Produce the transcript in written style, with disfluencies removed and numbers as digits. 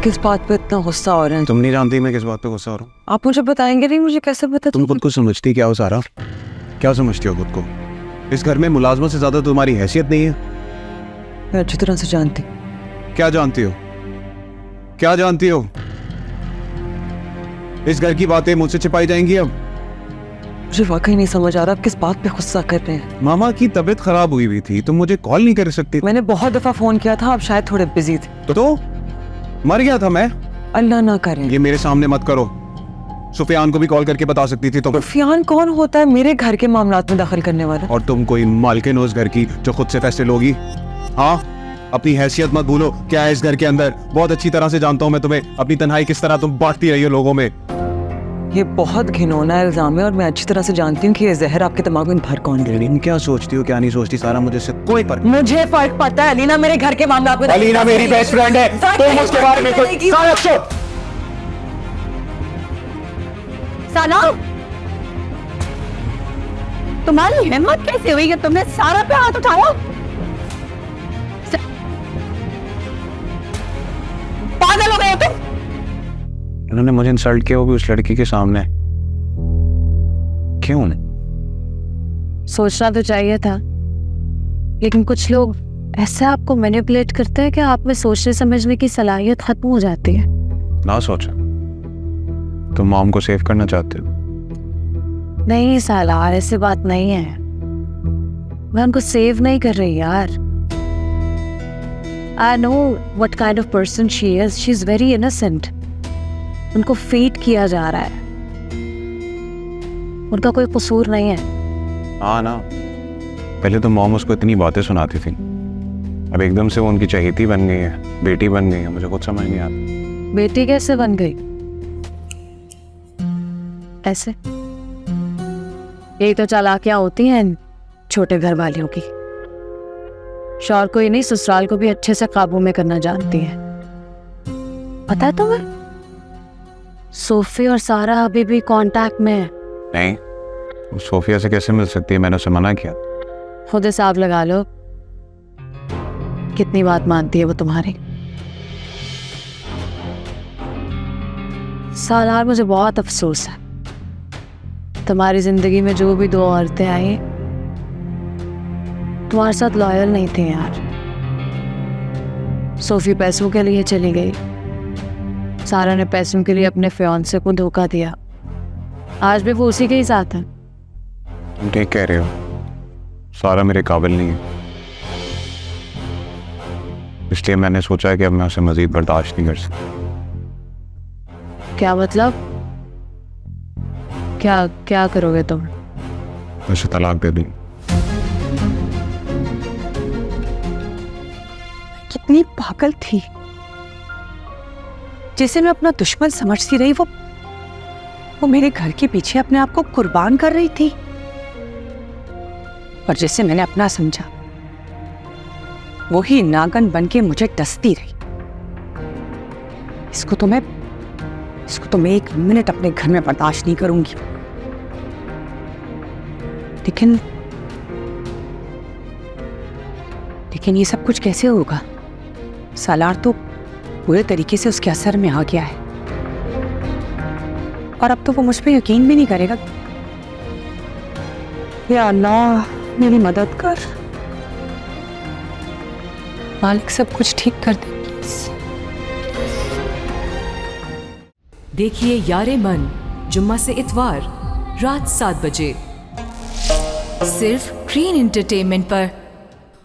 किस बात पे इतना गुस्सा हो रहे हैं? तुम नहीं जानती मैं किस बात पे गुस्सा हो रहा हूँ। आप मुझे बताएंगे नहीं? मुझे कैसे पता? तुम खुद को समझती क्या हो सारा? क्या समझती हो खुद को? इस घर में मुलाजमत से ज्यादा तुम्हारी हैसियत नहीं है। मैं अच्छी तरह से जानती। क्या जानती हो? क्या जानती हो? इस घर की बातें मुझसे छिपाई जाएंगी अब? मुझे वाकई नहीं समझ आ रहा आप किस बात पे गुस्सा कर रहे हैं। मामा की तबीयत खराब हुई थी, तुम मुझे कॉल नहीं कर सकती? मैंने बहुत दफा फोन किया था, आप शायद थोड़े बिजी थे। तो मर गया था मैं? अल्लाह ना करे। ये मेरे सामने मत करो। सुफियान को भी कॉल करके बता सकती थी तुम। सुफियान कौन होता है मेरे घर के मामलात में दखल करने वाला? और तुम कोई मालकिन हो उस घर की जो खुद से फैसले लोगी? हाँ, अपनी हैसियत मत भूलो। क्या है इस घर के अंदर? बहुत अच्छी तरह से जानता हूँ मैं तुम्हें। अपनी तन्हाई किस तरह तुम बांटती रही हो लोगों में। ये बहुत घिनौना इल्जाम है और मैं अच्छी तरह से जानती हूँ कि ये जहर आपके दिमाग में भर कौन है। अलीना, क्या सोचती हो क्या नहीं सोचती सारा मुझे से कोई फर्क? मुझे फर्क पड़ता है। अलीना मेरे घर के मामला में। अलीना मेरी बेस्ट फ्रेंड है, तुम उसके बारे में कुछ साना, तुम्हारी हिम्मत कैसे हुई कि तुमने सारा पे हाथ उठाया? पागल हो गए हो तुम? इन्होंने मुझे इंसल्ट किया, वो भी उस लड़की के सामने। क्यों? सोचना तो चाहिए था, लेकिन कुछ लोग ऐसे आपको मैनिपुलेट करते हैं कि आप में सोचने समझने की सलाहियत खत्म हो जाती है। ना सोचा, तुम मॉम को सेव करना चाहते हो? नहीं साला, ऐसी बात नहीं है। मैं उनको सेव नहीं कर रही यार। I know what kind of person she is. She is very innocent. उनको फीड किया जा रहा है, उनका कोई कसूर नहीं है। हाँ ना, पहले तो मॉम उसको इतनी बातें सुनाती थी, अब एकदम से वो उनकी चहेती बन गई है, बेटी बन गई है। मुझे कुछ समझ नहीं आता। बेटी कैसे बन गई? ऐसे यही तो चालाकियां होती हैं छोटे घर वालियों की। शौहर को ही नहीं, ससुराल को भी अच्छे से काबू में करना जानती है। पता है तुम्हें, सोफी और सारा अभी भी कांटेक्ट में है। नहीं, वो सोफिया से कैसे मिल सकती है? मैंने उसे मना किया। खुद हिसाब लगा लो कितनी बात मानती है वो तुम्हारी। सालार, मुझे बहुत अफसोस है, तुम्हारी जिंदगी में जो भी दो औरतें आई तुम्हारे साथ लॉयल नहीं थी यार। सोफी पैसों के लिए चली गई, सारा ने पैसों के लिए अपने फियांसे को धोखा दिया। आज भी वो उसी के ही साथ है। तुम ठीक कह रहे हो, सारा मेरे काबिल नहीं है, इसलिए मैंने सोचा है कि अब मैं उसे मजीद बर्दाश्त नहीं कर सकता। क्या मतलब? क्या क्या करोगे तुम? उसे तलाक दे दूं। कितनी पागल थी, जिसे मैं अपना दुश्मन समझती रही, वो मेरे घर के पीछे अपने आप को कुर्बान कर रही थी। और जिसे मैंने अपना समझा, वही नागन बन के मुझे डसती रही। इसको तो मैं एक मिनट अपने घर में बर्दाश्त नहीं करूंगी। लेकिन ये सब कुछ कैसे होगा? सालार तो पूरे तरीके से उसके असर में आ गया है, और अब तो वो मुझ पे यकीन भी नहीं करेगा। या अल्लाह, मेरी मदद कर। मालिक सब कुछ ठीक कर दे। देखिए यारे मन, जुम्मा से इतवार रात 7 बजे सिर्फ ग्रीन एंटरटेनमेंट पर।